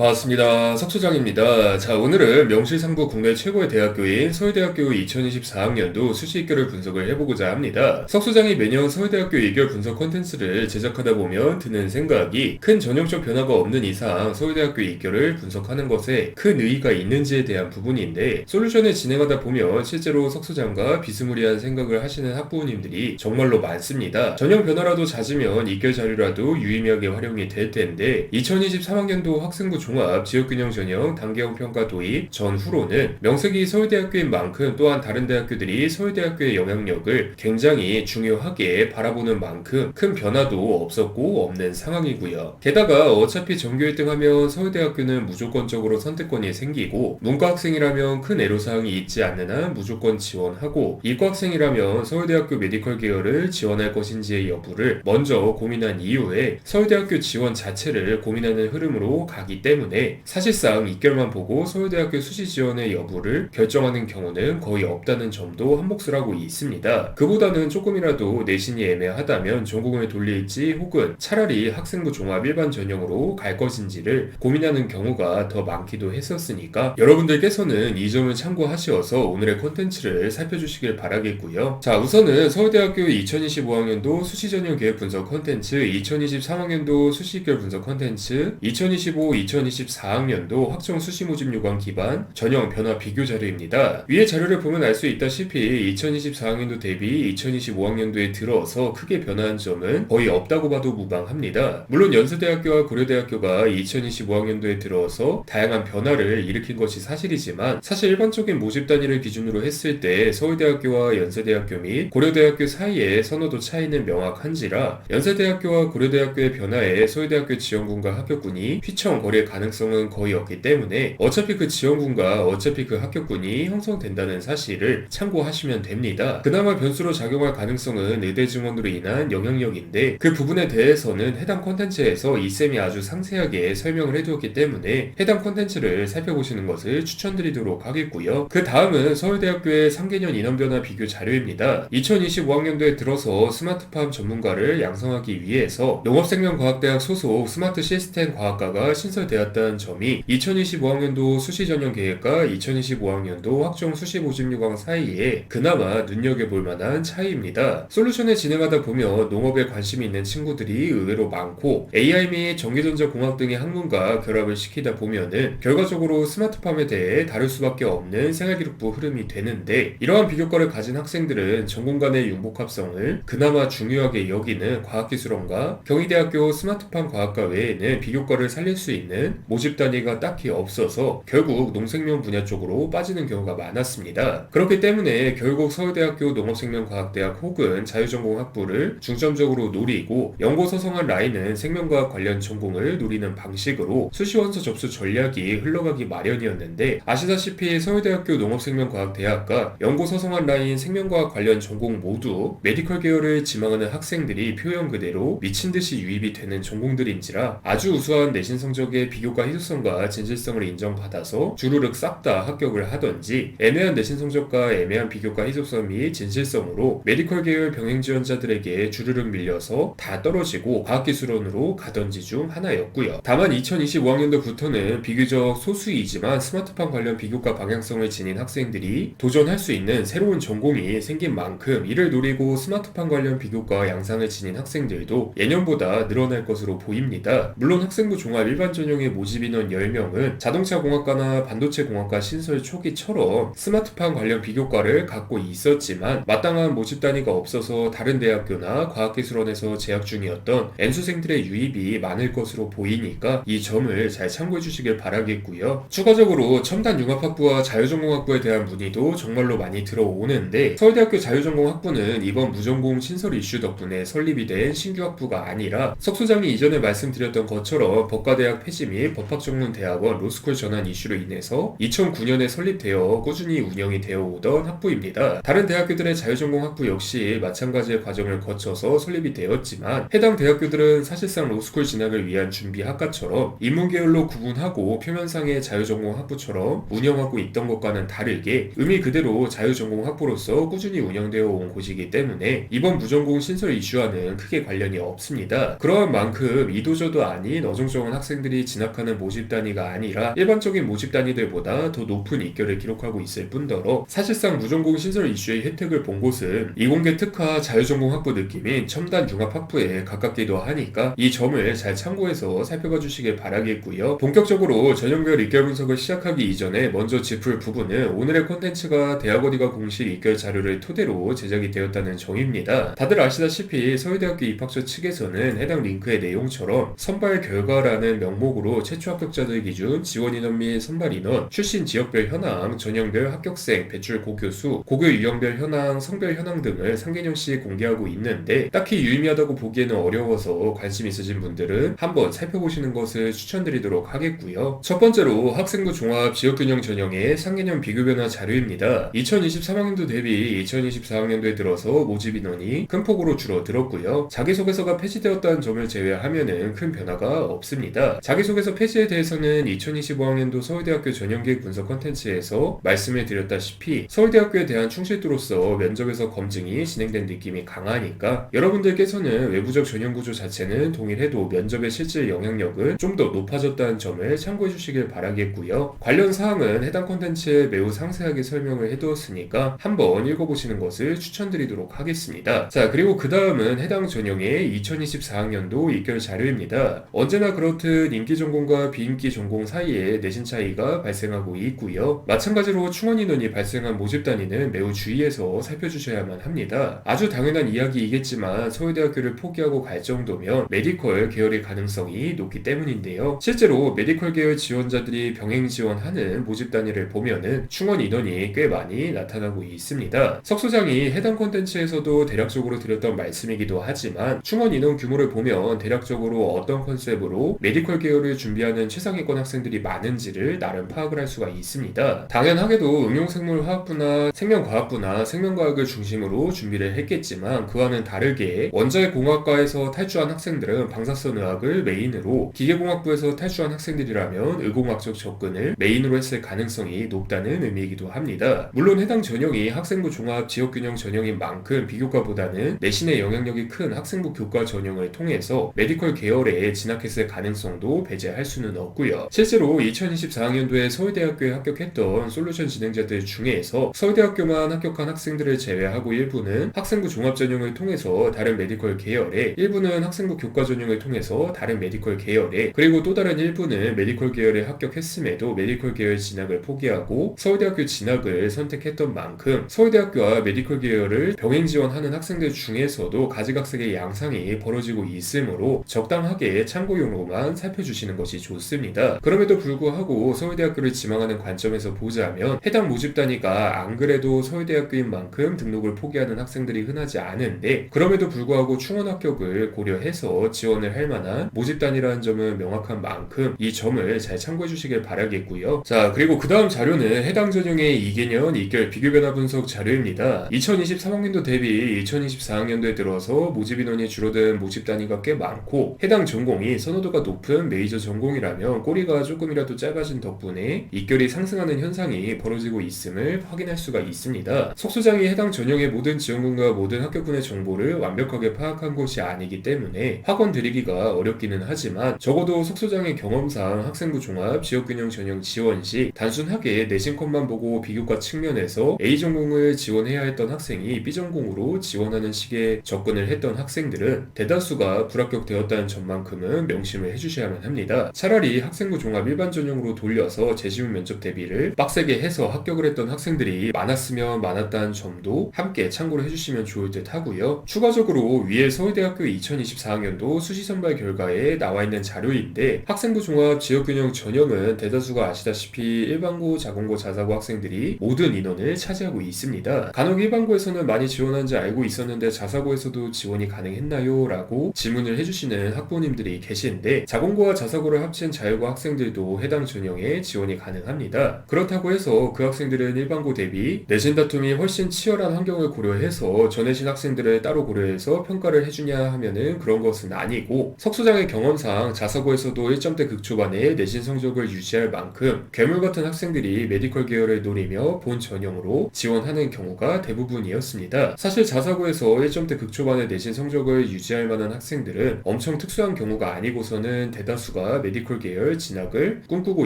반갑습니다. 석소장입니다. 자, 오늘은 명실상부 국내 최고의 대학교인 서울대학교 2024학년도 수시 입결을 분석을 해보고자 합니다. 석소장이 매년 서울대학교 입결 분석 콘텐츠를 제작하다 보면 드는 생각이 큰 전형적 변화가 없는 이상 서울대학교 입결을 분석하는 것에 큰 의의가 있는지에 대한 부분인데, 솔루션을 진행하다 보면 실제로 석소장과 비스무리한 생각을 하시는 학부모님들이 정말로 많습니다. 전형 변화라도 잦으면 입결 자료라도 유의미하게 활용이 될 텐데, 2023학년도 학생부 종합 지역균형 전형 단계형 평가 도입 전후로는 명색이 서울대학교인 만큼 또한 다른 대학교들이 서울대학교의 영향력을 굉장히 중요하게 바라보는 만큼 큰 변화도 없었고 없는 상황이고요. 게다가 어차피 전교 1등 하면 서울대학교는 무조건적으로 선택권이 생기고, 문과 학생이라면 큰 애로사항이 있지 않는 한 무조건 지원하고, 이과 학생이라면 서울대학교 메디컬 계열을 지원할 것인지의 여부를 먼저 고민한 이후에 서울대학교 지원 자체를 고민하는 흐름으로 가기 때문에 사실상 입결만 보고 서울대학교 수시 지원의 여부를 결정하는 경우는 거의 없다는 점도 한몫을 하고 있습니다. 그보다는 조금이라도 내신이 애매하다면 전공을 돌릴지 혹은 차라리 학생부 종합 일반 전형으로 갈 것인지를 고민하는 경우가 더 많기도 했었으니까 여러분들께서는 이 점을 참고하셔서 오늘의 콘텐츠를 살펴주시길 바라겠고요. 자, 우선은 서울대학교 2025학년도 수시 전형 계획 분석 콘텐츠, 2023학년도 수시 입결 분석 콘텐츠, 2025-2024학년도 학종 수시 모집 요강 기반 전형 변화 비교 자료입니다. 위의 자료를 보면 알 수 있다시피 2024학년도 대비 2025학년도에 들어서 크게 변화한 점은 거의 없다고 봐도 무방합니다. 물론 연세대학교와 고려대학교가 2025학년도에 들어서 다양한 변화를 일으킨 것이 사실이지만, 사실 일반적인 모집 단위를 기준으로 했을 때 서울대학교와 연세대학교 및 고려대학교 사이의 선호도 차이는 명확한지라 연세대학교와 고려대학교의 변화에 서울대학교 지원군과 합격군이 휘청 거리의 가능성은 거의 없기 때문에 어차피 그 지원군과 어차피 그 합격군이 형성된다는 사실을 참고하시면 됩니다. 그나마 변수로 작용할 가능성은 의대 증원으로 인한 영향력인데, 그 부분에 대해서는 해당 콘텐츠에서 이쌤이 아주 상세하게 설명을 해두었기 때문에 해당 콘텐츠를 살펴보시는 것을 추천드리도록 하겠고요. 그 다음은 서울대학교의 3개년 인원변화 비교 자료입니다. 2025학년도에 들어서 스마트팜 전문가를 양성하기 위해서 농업생명과학대학 소속 스마트 시스템 과학과가 신설되었다는 점이 2025학년도 수시 전형 계획과 2025학년도 학종 수시 모집 요강 사이에 그나마 눈여겨볼 만한 차이입니다. 솔루션을 진행하다 보면 농업에 관심이 있는 친구들이 의외로 많고, AI 및 전기전자공학 등의 학문과 결합을 시키다 보면은 결과적으로 스마트팜에 대해 다룰 수밖에 없는 생활기록부 흐름이 되는데, 이러한 비교과를 가진 학생들은 전공 간의 융복합성을 그나마 중요하게 여기는 과학기술원과 경희대학교 스마트팜 과학과 외에는 비교과를 살릴 수 있는 모집 단위가 딱히 없어서 결국 농생명 분야 쪽으로 빠지는 경우가 많았습니다. 그렇기 때문에 결국 서울대학교 농업생명과학대학 혹은 자유전공학부를 중점적으로 노리고, 연고서성한 라인은 생명과학 관련 전공을 노리는 방식으로 수시원서 접수 전략이 흘러가기 마련이었는데, 아시다시피 서울대학교 농업생명과학대학과 연고서성한 라인 생명과학 관련 전공 모두 메디컬 계열을 지망하는 학생들이 표현 그대로 미친듯이 유입이 되는 전공들인지라 아주 우수한 내신 성적의 비교과 희소성과 진실성을 인정받아서 주르륵 싹 다 합격을 하던지, 애매한 내신 성적과 애매한 비교과 희소성 및 진실성으로 메디컬 계열 병행 지원자들에게 주르륵 밀려서 다 떨어지고 과학기술원으로 가던지 중 하나였고요. 다만 2025학년도부터는 비교적 소수이지만 스마트팜 관련 비교과 방향성을 지닌 학생들이 도전할 수 있는 새로운 전공이 생긴 만큼 이를 노리고 스마트팜 관련 비교과 양상을 지닌 학생들도 예년보다 늘어날 것으로 보입니다. 물론 학생부 종합 일반 전형의 모집 인원 10명은 자동차공학과나 반도체공학과 신설 초기처럼 스마트팜 관련 비교과를 갖고 있었지만, 마땅한 모집 단위가 없어서 다른 대학교나 과학기술원에서 재학 중이었던 N수생들의 유입이 많을 것으로 보이니까 이 점을 잘 참고해 주시길 바라겠고요. 추가적으로 첨단 융합학부와 자유전공학부에 대한 문의도 정말로 많이 들어오는데, 서울대학교 자유전공학부는 이번 무전공 신설 이슈 덕분에 설립이 된 신규 학부가 아니라 석소장이 이전에 말씀드렸던 것처럼 법과대학 폐지 및 법학전문대학원 로스쿨 전환 이슈로 인해서 2009년에 설립되어 꾸준히 운영이 되어 오던 학부입니다. 다른 대학교들의 자유전공학부 역시 마찬가지의 과정을 거쳐서 설립이 되었지만, 해당 대학교들은 사실상 로스쿨 진학을 위한 준비 학과처럼 인문계열로 구분하고 표면상의 자유전공학부처럼 운영하고 있던 것과는 다르게 의미 그대로 자유전공학부로서 꾸준히 운영되어 온 곳이기 때문에 이번 무전공 신설 이슈와는 크게 관련이 없습니다. 그러한 만큼 이도저도 아닌 어정쩡한 학생들이 지난 진학하는 모집 단위가 아니라 일반적인 모집 단위들보다 더 높은 입결을 기록하고 있을 뿐더러 사실상 무전공 신설 이슈의 혜택을 본 곳은 이공계 특화 자유전공 학부 느낌인 첨단 융합 학부에 가깝기도 하니까 이 점을 잘 참고해서 살펴봐 주시길 바라겠고요. 본격적으로 전형별 입결 분석을 시작하기 이전에 먼저 짚을 부분은 오늘의 콘텐츠가 대학어디가 공식 입결 자료를 토대로 제작이 되었다는 점입니다. 다들 아시다시피 서울대학교 입학처 측에서는 해당 링크의 내용처럼 선발 결과라는 명목으로 최초 합격자들 기준 지원 인원 및 선발 인원, 출신 지역별 현황, 전형별 합격생, 배출 고교수, 고교 유형별 현황, 성별 현황 등을 상개념씩 공개하고 있는데 딱히 유의미하다고 보기에는 어려워서 관심 있으신 분들은 한번 살펴보시는 것을 추천드리도록 하겠고요. 첫 번째로 학생부 종합 지역균형 전형의 상개념 비교 변화 자료입니다. 2023학년도 대비 2024학년도에 들어서 모집 인원이 큰 폭으로 줄어들었고요. 자기소개서가 폐지되었다는 점을 제외하면은 큰 변화가 없습니다. 자기소개서 폐지에 대해서는 2025학년도 서울대학교 전형계획 분석 콘텐츠에서 말씀을 드렸다시피 서울대학교에 대한 충실도로서 면접에서 검증이 진행된 느낌이 강하니까 여러분들께서는 외부적 전형구조 자체는 동일해도 면접의 실질 영향력은 좀 더 높아졌다는 점을 참고해 주시길 바라겠고요. 관련 사항은 해당 콘텐츠에 매우 상세하게 설명을 해두었으니까 한번 읽어보시는 것을 추천드리도록 하겠습니다. 자, 그리고 그 다음은 해당 전형의 2024학년도 입결 자료입니다. 언제나 그렇듯 인기 전공과 비인기 전공 사이에 내신 차이가 발생하고 있고요. 마찬가지로 충원 인원이 발생한 모집 단위는 매우 주의해서 살펴주셔야만 합니다. 아주 당연한 이야기이겠지만 서울대학교를 포기하고 갈 정도면 메디컬 계열의 가능성이 높기 때문인데요. 실제로 메디컬 계열 지원자들이 병행 지원하는 모집 단위를 보면은 충원 인원이 꽤 많이 나타나고 있습니다. 석 소장이 해당 콘텐츠에서도 대략적으로 드렸던 말씀이기도 하지만 충원 인원 규모를 보면 대략적으로 어떤 컨셉으로 메디컬 계열을 준비하는 최상위권 학생들이 많은지를 나름 파악을 할 수가 있습니다. 당연하게도 응용생물화학부나 생명과학부나 생명과학을 중심으로 준비를 했겠지만 그와는 다르게 원자의공학과에서 탈주한 학생들은 방사선의학을 메인으로, 기계공학부에서 탈주한 학생들이라면 의공학적 접근을 메인으로 했을 가능성이 높다는 의미이기도 합니다. 물론 해당 전형이 학생부 종합 지역균형 전형인 만큼 비교과보다는 내신의 영향력이 큰 학생부 교과 전형을 통해서 메디컬 계열에 진학했을 가능성도 배제할 수는 없고요. 실제로 2024학년도에 서울대학교에 합격했던 솔루션 진행자들 중에서 서울대학교만 합격한 학생들을 제외하고 일부는 학생부 종합 전형을 통해서 다른 메디컬 계열에, 일부는 학생부 교과 전형을 통해서 다른 메디컬 계열에, 그리고 또 다른 일부는 메디컬 계열에 합격했음에도 메디컬 계열 진학을 포기하고 서울대학교 진학을 선택했던 만큼 서울대학교와 메디컬 계열을 병행 지원하는 학생들 중에서도 가지각색의 양상이 벌어지고 있으므로 적당하게 참고용으로만 살펴주시는 것이 좋습니다. 그럼에도 불구하고 서울대학교를 지망하는 관점에서 보자면 해당 모집 단위가 안 그래도 서울대학교인 만큼 등록을 포기하는 학생들이 흔하지 않은데 그럼에도 불구하고 충원 합격을 고려해서 지원을 할 만한 모집 단위라는 점은 명확한 만큼 이 점을 잘 참고해 주시길 바라겠고요. 자, 그리고 그 다음 자료는 해당 전형의 2개년 입결 비교 변화 분석 자료입니다. 2023학년도 대비 2024학년도에 들어서 모집 인원이 줄어든 모집 단위가 꽤 많고 해당 전공이 선호도가 높은 메이저 전공이라면 꼬리가 조금이라도 짧아진 덕분에 입결이 상승하는 현상이 벌어지고 있음을 확인할 수가 있습니다. 석 소장이 해당 전형의 모든 지원군과 모든 합격군의 정보를 완벽하게 파악한 것이 아니기 때문에 학원 드리기가 어렵기는 하지만 적어도 석 소장의 경험상 학생부 종합 지역균형 전형 지원 시 단순하게 내신 컷만 보고 비교과 측면에서 A 전공을 지원해야 했던 학생이 B 전공으로 지원하는 식의 접근을 했던 학생들은 대다수가 불합격되었다는 점만큼은 명심을 해주셔야만 합니다. 차라리 학생부 종합 일반 전형으로 돌려서 재시험 면접 대비를 빡세게 해서 합격을 했던 학생들이 많았으면 많았다는 점도 함께 참고를 해주시면 좋을 듯 하고요. 추가적으로 위에 서울대학교 2024학년도 수시선발 결과에 나와 있는 자료인데 학생부 종합 지역균형 전형은 대다수가 아시다시피 일반고, 자공고, 자사고 학생들이 모든 인원을 차지하고 있습니다. 간혹 일반고에서는 많이 지원한지 알고 있었는데 자사고에서도 지원이 가능했나요? 라고 질문을 해주시는 학부모님들이 계신데 자공고와 자사고를 합친 자율고 학생들도 해당 전형에 지원이 가능합니다. 그렇다고 해서 그 학생들은 일반고 대비 내신 다툼이 훨씬 치열한 환경을 고려해서 전내신 학생들을 따로 고려해서 평가를 해주냐 하면은 그런 것은 아니고 석 소장의 경험상 자사고에서도 1점대 극초반에 내신 성적을 유지할 만큼 괴물 같은 학생들이 메디컬 계열을 노리며 본 전형으로 지원하는 경우가 대부분이었습니다. 사실 자사고에서 1점대 극초반의 내신 성적을 유지할 만한 학생들은 엄청 특수한 경우가 아니고서는 대다수가 자체가 메디컬 계열 진학을 꿈꾸고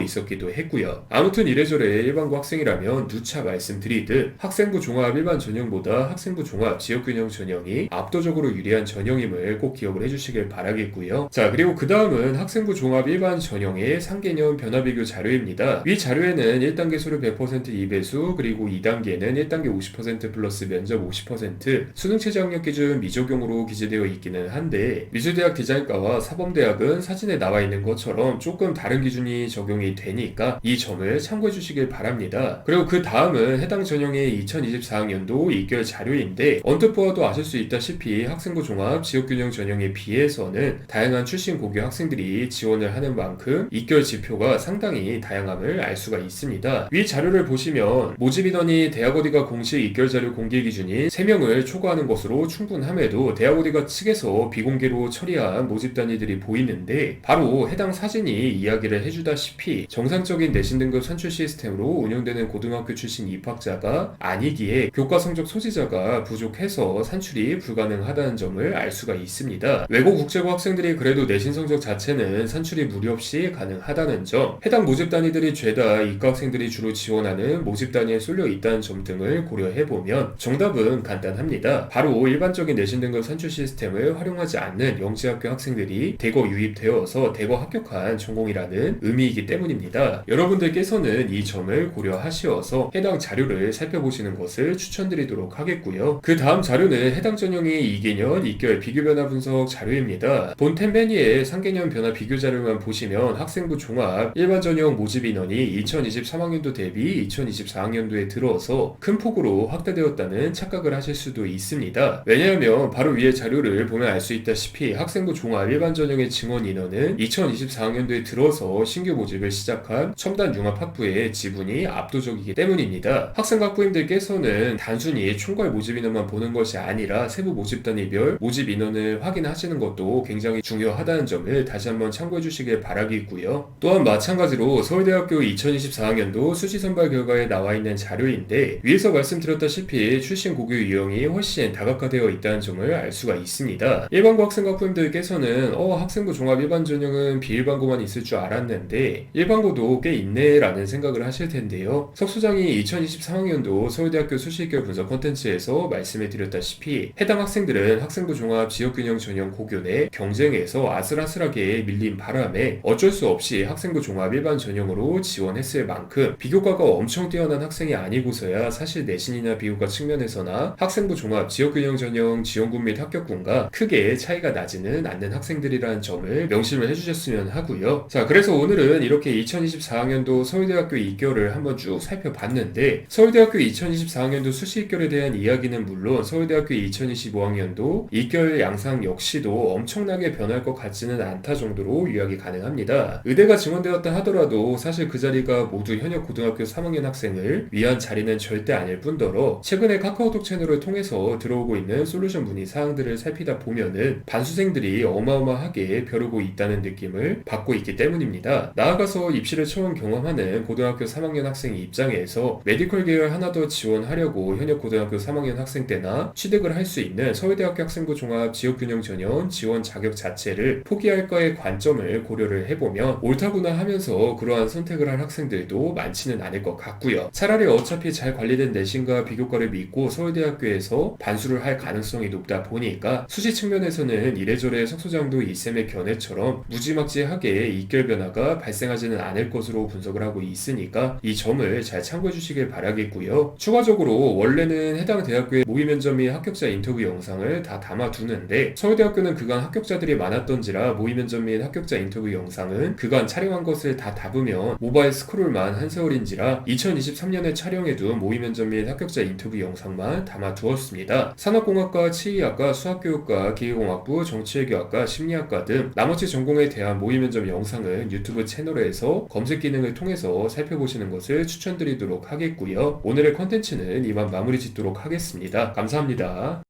있었기도 했고요. 아무튼 이래저래 일반고 학생이라면 누차 말씀드리듯 학생부 종합 일반 전형보다 학생부 종합 지역균형 전형이 압도적으로 유리한 전형임을 꼭 기억을 해주시길 바라겠고요. 자, 그리고 그 다음은 학생부 종합 일반 전형의 상개념 변화 비교 자료입니다. 위 자료에는 1단계 수료 100% 2배수, 그리고 2단계는 1단계 50% 플러스 면접 50%, 수능체제 학력 기준 미적용으로 기재되어 있기는 한데, 미술대학 디자인과와 사범대학은 사진에 나와 있는 것처럼 조금 다른 기준이 적용이 되니까 이 점을 참고해 주시길 바랍니다. 그리고 그 다음은 해당 전형의 2024학년도 입결 자료인데, 언뜻 보아도 아실 수 있다시피 학생부 종합 지역균형 전형에 비해서는 다양한 출신 고교 학생들이 지원을 하는 만큼 입결 지표가 상당히 다양함을 알 수가 있습니다. 위 자료를 보시면 모집 인원이 대학 어디가 공식 입결 자료 공개 기준인 3명을 초과하는 것으로 충분함에도 대학 어디가 측에서 비공개로 처리한 모집 단위들이 보이는데, 바로 해당 사진이 이야기를 해주다시피 정상적인 내신 등급 산출 시스템으로 운영되는 고등학교 출신 입학자가 아니기에 교과 성적 소지자가 부족해서 산출이 불가능하다는 점을 알 수가 있습니다. 외고 국제고 학생들이 그래도 내신 성적 자체는 산출이 무리 없이 가능하다는 점, 해당 모집 단위들이 죄다 이과 학생들이 주로 지원하는 모집 단위에 쏠려 있다는 점 등을 고려해보면 정답은 간단합니다. 바로 일반적인 내신 등급 산출 시스템을 활용하지 않는 영재학교 학생들이 대거 유입되어서 대거 합격한 전공이라는 의미이기 때문입니다. 여러분들께서는 이 점을 고려하시어서 해당 자료를 살펴보시는 것을 추천드리도록 하겠고요. 그 다음 자료는 해당 전형의 2개년 입결 비교 변화 분석 자료입니다. 본 템베니의 상개념 변화 비교 자료만 보시면 학생부 종합 일반 전형 모집 인원이 2023학년도 대비 2024학년도에 들어서 큰 폭으로 확대되었다는 착각을 하실 수도 있습니다. 왜냐하면 바로 위의 자료를 보면 알 수 있다시피 학생부 종합 일반 전형의 증원 인원은 2024학년도에 들어서 신규 모집을 시작한 첨단 융합학부의 지분이 압도적이기 때문입니다. 학생학부님들께서는 단순히 총괄 모집 인원만 보는 것이 아니라 세부 모집 단위별 모집 인원을 확인하시는 것도 굉장히 중요하다는 점을 다시 한번 참고해 주시길 바라겠고요. 또한 마찬가지로 서울대학교 2024학년도 수시선발 결과에 나와 있는 자료인데, 위에서 말씀드렸다시피 출신 고교 유형이 훨씬 다각화되어 있다는 점을 알 수가 있습니다. 일반고 학생학부님들께서는 학생부 종합 일반 전형은 비일반고만 있을 줄 알았는데 일반고도 꽤 있네 라는 생각을 하실 텐데요. 석소장이 2023학년도 서울대학교 수시입결 분석 콘텐츠에서 말씀해 드렸다시피 해당 학생들은 학생부 종합 지역균형 전형 고교 내 경쟁에서 아슬아슬하게 밀린 바람에 어쩔 수 없이 학생부 종합 일반 전형으로 지원했을 만큼 비교과가 엄청 뛰어난 학생이 아니고서야 사실 내신이나 비교과 측면에서나 학생부 종합 지역균형 전형 지원군 및 합격군과 크게 차이가 나지는 않는 학생들이라는 점을 명심을 해주셨으면 하고요. 자, 그래서 오늘은 이렇게 2024학년도 서울대학교 입결을 한번 쭉 살펴봤는데, 서울대학교 2024학년도 수시 입결에 대한 이야기는 물론 서울대학교 2025학년도 입결 양상 역시도 엄청나게 변할 것 같지는 않다 정도로 요약이 가능합니다. 의대가 증원되었다 하더라도 사실 그 자리가 모두 현역 고등학교 3학년 학생을 위한 자리는 절대 아닐 뿐더러 최근에 카카오톡 채널을 통해서 들어오고 있는 솔루션 문의 사항들을 살피다 보면은 반수생들이 어마어마하게 벼르고 있다는 느낌을 받고 있기 때문입니다. 나아가서 입시를 처음 경험하는 고등학교 3학년 학생 입장에서 메디컬 계열 하나 더 지원하려고 현역 고등학교 3학년 학생 때나 취득을 할 수 있는 서울대학교 학생부 종합 지역균형 전형 지원 자격 자체를 포기할까의 관점을 고려를 해보면 옳다구나 하면서 그러한 선택을 한 학생들도 많지는 않을 것 같고요. 차라리 어차피 잘 관리된 내신과 비교과를 믿고 서울대학교에서 반수를 할 가능성이 높다 보니까 수시 측면에서는 이래저래 석소장도 이쌤의 견해처럼 무지막지하게 입결 변화가 발생하지는 않을 것으로 분석을 하고 있으니까 이 점을 잘 참고해 주시길 바라겠고요. 추가적으로 원래는 해당 대학교의 모의 면접 및 합격자 인터뷰 영상을 다 담아두는데, 서울대학교는 그간 합격자들이 많았던지라 모의 면접 및 합격자 인터뷰 영상은 그간 촬영한 것을 다 담으면 모바일 스크롤만 한 세월인지라 2023년에 촬영해둔 모의 면접 및 합격자 인터뷰 영상만 담아두었습니다. 산업공학과, 치의학과, 수학교육과, 기계공학부, 정치외교학과, 심리학과 등 나머지 전공에 대한 모의 면접 영상은 유튜브 채널에서 검색 기능을 통해서 살펴보시는 것을 추천드리도록 하겠고요. 오늘의 컨텐츠는 이만 마무리 짓도록 하겠습니다. 감사합니다.